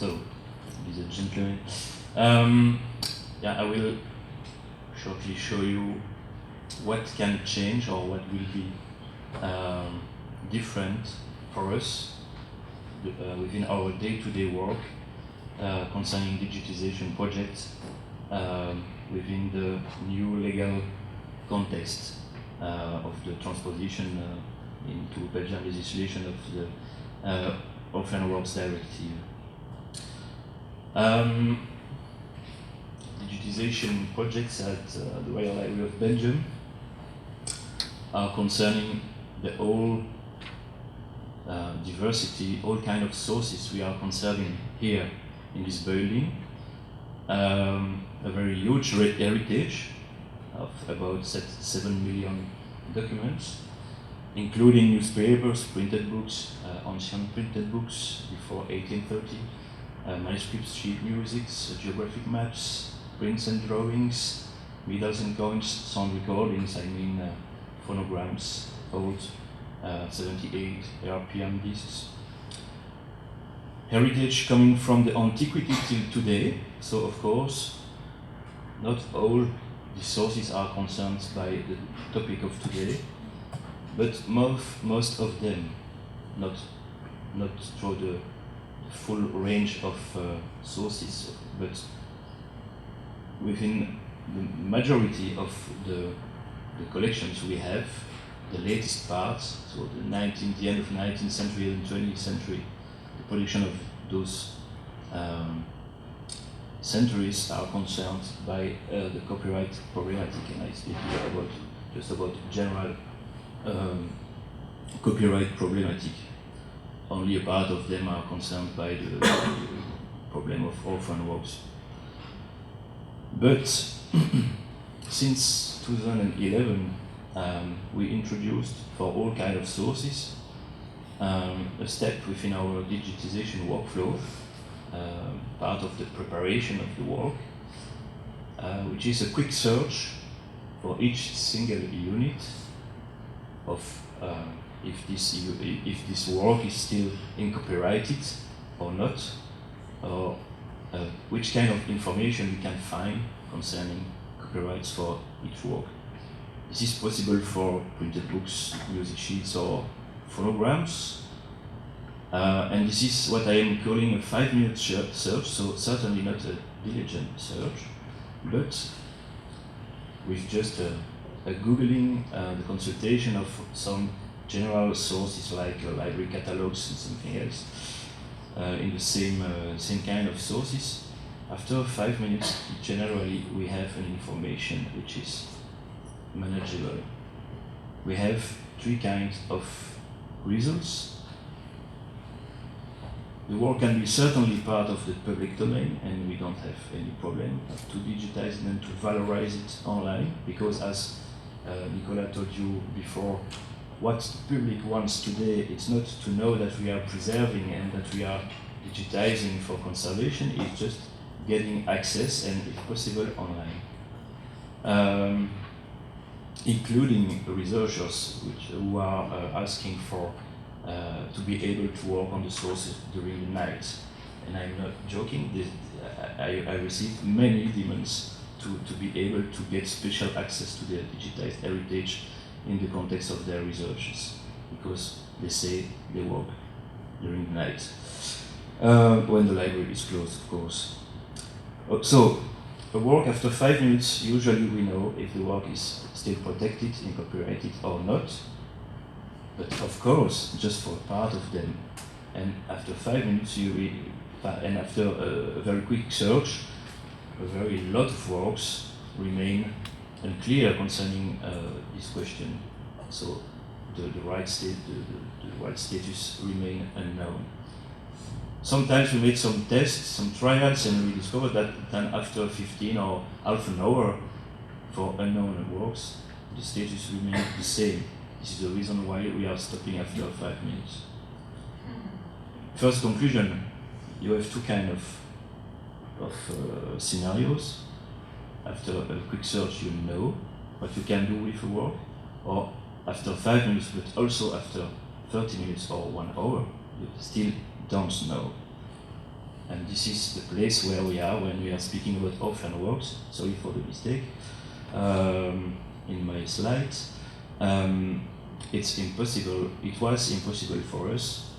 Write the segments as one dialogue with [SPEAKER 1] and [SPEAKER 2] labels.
[SPEAKER 1] So, ladies and gentlemen, yeah, I will shortly show you what can change or what will be different for us within our day-to-day work concerning digitization projects within the new legal context of the transposition into Belgian legislation of the Orphan Works Directive. Digitization projects at the Library of Belgium are concerning the whole diversity, all kind of sources we are conserving here in this building. A very huge heritage of about 7 million documents, including newspapers, printed books, ancient printed books before 1830, manuscripts, sheet musics, geographic maps, prints and drawings, medals and coins, sound recordings, phonograms, old 78 RPM discs. Heritage coming from the antiquity till today, so of course, not all the sources are concerned by the topic of today, but most of them, not through the full range of sources, but within the majority of the collections we have, the latest parts, so the end of 19th century and 20th century, the production of those centuries are concerned by the copyright problematic, and I speak here just about general copyright problematic. Only a part of them are concerned by the problem of orphan works. But since 2011, we introduced for all kinds of sources a step within our digitization workflow, part of the preparation of the work, which is a quick search for each single unit of if this work is still copyrighted or not, or which kind of information we can find concerning copyrights for each work. This is possible for printed books, music sheets, or phonograms. And this is what I am calling a 5-minute search, so certainly not a diligent search, but with just a Googling, the consultation of some general sources like library catalogs and something else, in the same kind of sources. After 5 minutes, generally we have an information which is manageable. We have 3 kinds of results. The work can be certainly part of the public domain, and we don't have any problem to digitize it and to valorize it online, because as Nicolas told you before, what the public wants today, it's not to know that we are preserving and that we are digitizing for conservation, it's just getting access, and if possible, online. Including researchers who are asking for to be able to work on the sources during the night. And I'm not joking, I received many demands to be able to get special access to their digitized heritage in the context of their researches, because they say they work during the night, when the library is closed, of course. So, a work after 5 minutes, usually we know if the work is still protected and copyrighted or not. But of course, just for part of them. And after 5 minutes, and after a very quick search, a very lot of works remain unclear concerning this question. So the right status remain unknown. Sometimes we made some tests, some trials, and we discovered that then after 15 or half an hour for unknown works, the status remained the same. This is the reason why we are stopping after 5 minutes. First conclusion, you have 2 kinds of scenarios. After a quick search, you know what you can do with a work, or after 5 minutes, but also after 30 minutes or 1 hour, you still don't know. and this is the place where we are when we are speaking about orphan works. Sorry for the mistake in my slides. It was impossible for us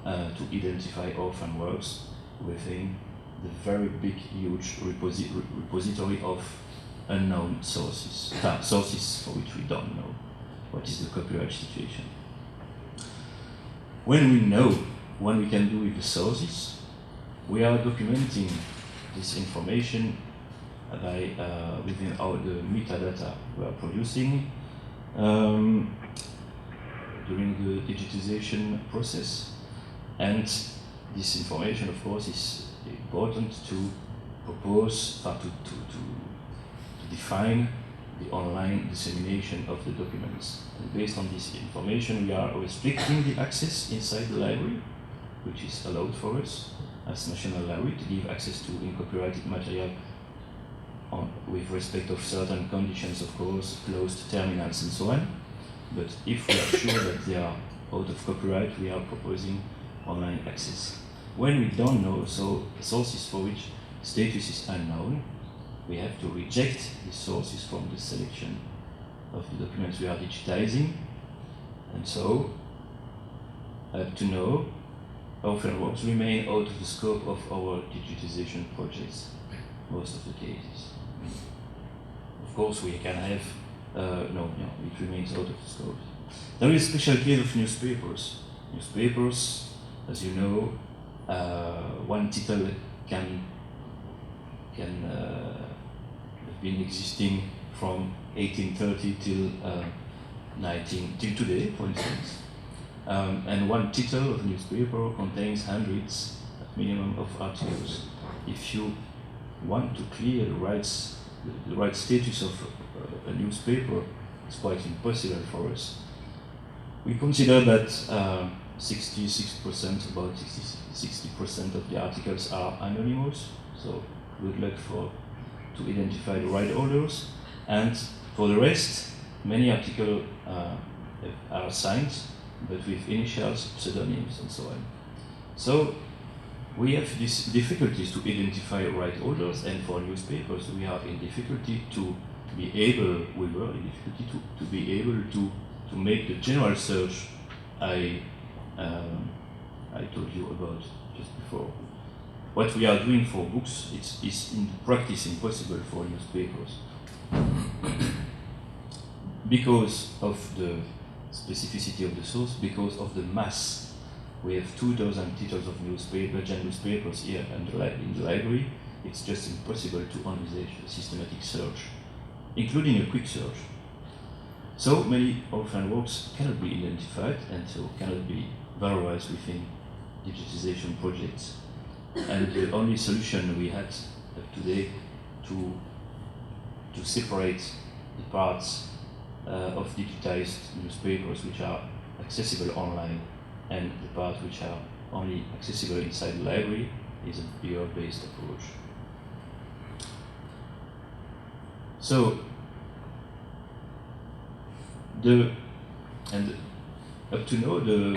[SPEAKER 1] to identify orphan works within the very big, huge repository of unknown sources, sources for which we don't know what is the copyright situation. When we know what we can do with the sources, we are documenting this information by within the metadata we are producing during the digitization process. And this information, of course, is important to propose, to define the online dissemination of the documents. And based on this information, we are restricting the access inside the library, which is allowed for us as National Library to give access to uncopyrighted material with respect of certain conditions, of course, closed terminals and so on. But if we are sure that they are out of copyright, we are proposing online access. When we don't know sources for which status is unknown, we have to reject the sources from the selection of the documents we are digitizing. And so, up to now, orphan works remain out of the scope of our digitization projects, most of the cases. Of course, we can have, it remains out of the scope. There is a special case of newspapers. Newspapers, as you know, one title can have been existing from 1830 till today, for instance. And one title of newspaper contains hundreds at minimum of articles. If you want to clear the right status of a newspaper, it's quite impossible for us. We consider that 66%, about 60% of the articles are anonymous, so good luck to identify the right authors. And for the rest, many articles are signed, but with initials, pseudonyms, and so on. So we have these difficulties to identify right authors, and for newspapers, we are in difficulty to be able, to be able to make the general search I told you about just before. What we are doing for books, is in practice impossible for newspapers. Because of the specificity of the source, because of the mass. We have 2,000 titles of Belgian newspapers here in the library. It's just impossible to envisage a systematic search, including a quick search. So many orphan works cannot be identified and so cannot be valorized within digitization projects. And the only solution we had today to separate the parts of digitized newspapers which are accessible online and the parts which are only accessible inside the library is a peer-based approach. So, up to now,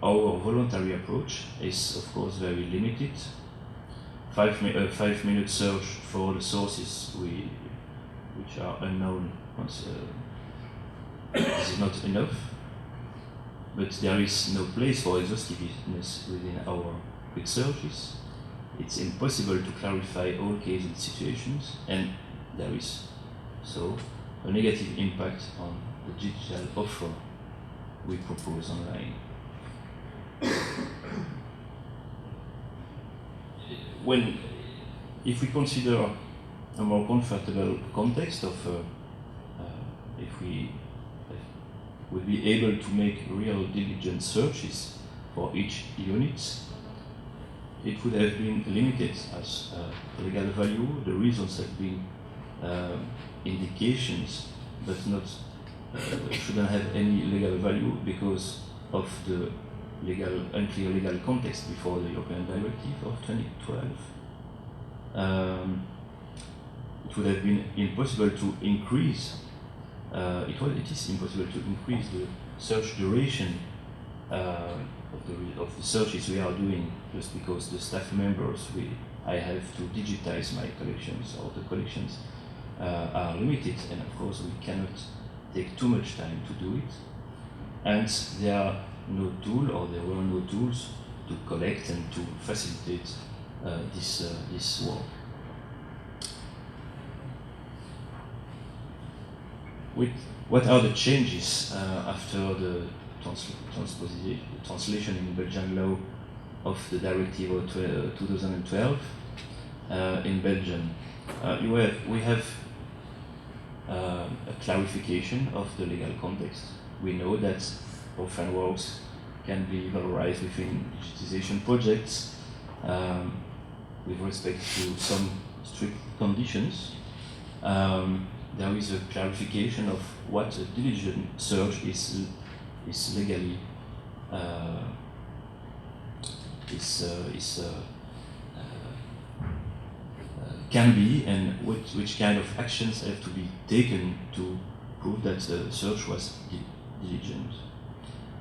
[SPEAKER 1] our voluntary approach is of course very limited. 5-minute search for the sources which are unknown is not enough, but there is no place for exhaustiveness within our quick searches. It's impossible to clarify all cases and situations, and there is so a negative impact on the digital offer we propose online. If we consider a more comfortable context of if we would be able to make real diligent searches for each unit, it would have been limited as legal value. The reasons have been indications, but not shouldn't have any legal value because of the unclear legal context before the European Directive of 2012. It would have been impossible to increase. It is impossible to increase the search duration of the searches we are doing, just because the staff members I have to digitize my collections, or the collections are limited, and of course we cannot take too much time to do it. And there are no tool, or there were no tools to collect and to facilitate this work. What are the changes after the translation in Belgian law of the Directive of 2012 in Belgium? We have a clarification of the legal context. We know that orphan works can be valorized within digitization projects with respect to some strict conditions. There is a clarification of what a diligent search is legally can be, and which kind of actions have to be taken to prove that the search was diligent.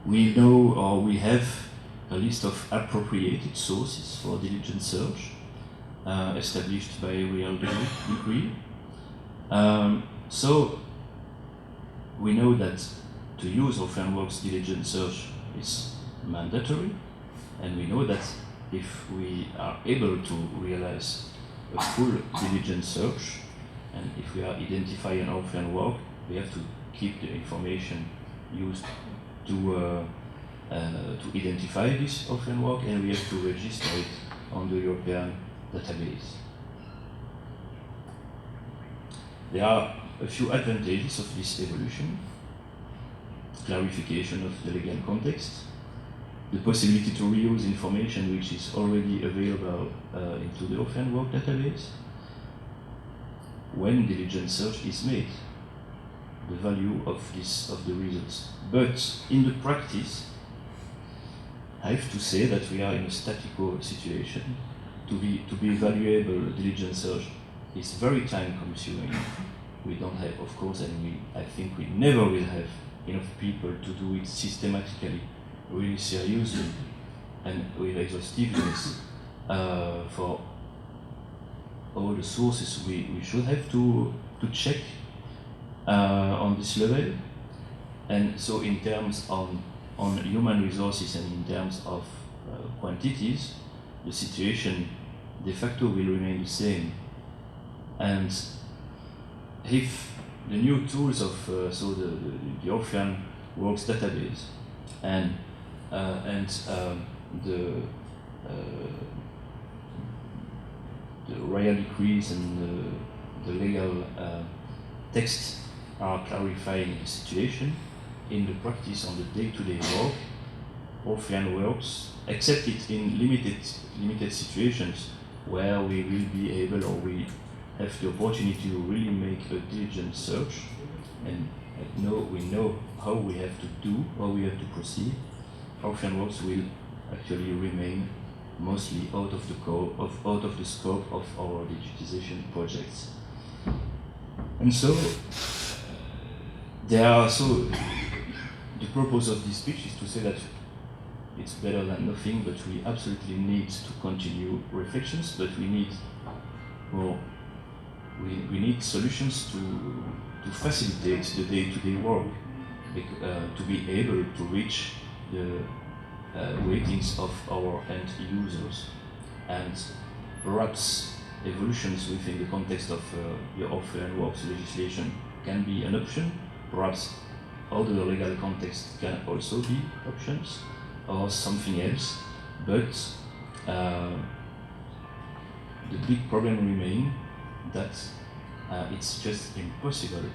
[SPEAKER 1] We know, or we have, a list of appropriated sources for diligent search established by a real decree. So we know that to use orphan works diligent search is mandatory, and we know that if we are able to realize a full diligent search, and if we are identifying an orphan work, we have to keep the information used to identify this orphan work, and we have to register it on the European database. There are a few advantages of this evolution: clarification of the legal context, the possibility to reuse information which is already available into the orphan work database when diligent search is made, the value of the results. But in the practice, I have to say that we are in a statical situation. To be valuable, diligent search is very time consuming. We don't have, of course, and I think we never will have enough people to do it systematically, really seriously, and with exhaustiveness for all the sources we should have to check on this level. And so in terms on human resources and in terms of quantities, the situation de facto will remain the same. And if the new tools of so the orphan works database and the royal decrees and the legal texts are clarifying the situation, in the practice on the day-to-day work, orphan works, except it in limited situations where we will be able, or we have the opportunity to really make a diligent search, and we know how we have to do, how we have to proceed. Orphan works will actually remain mostly out of the scope of our digitization projects. And so the purpose of this speech is to say that it's better than nothing, but we absolutely need to continue reflections, but we need more. We need solutions to facilitate the day-to-day work, to be able to reach the ratings of our end users, and perhaps evolutions within the context of the orphan works legislation can be an option. Perhaps other legal context can also be options, or something else. But the big problem remains that it's just impossible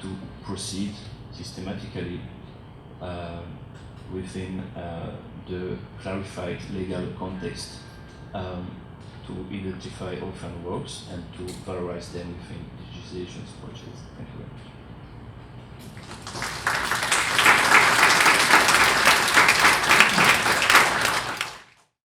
[SPEAKER 1] to proceed systematically within the clarified legal context to identify orphan works and to valorize them within digitization projects. Thank you very much.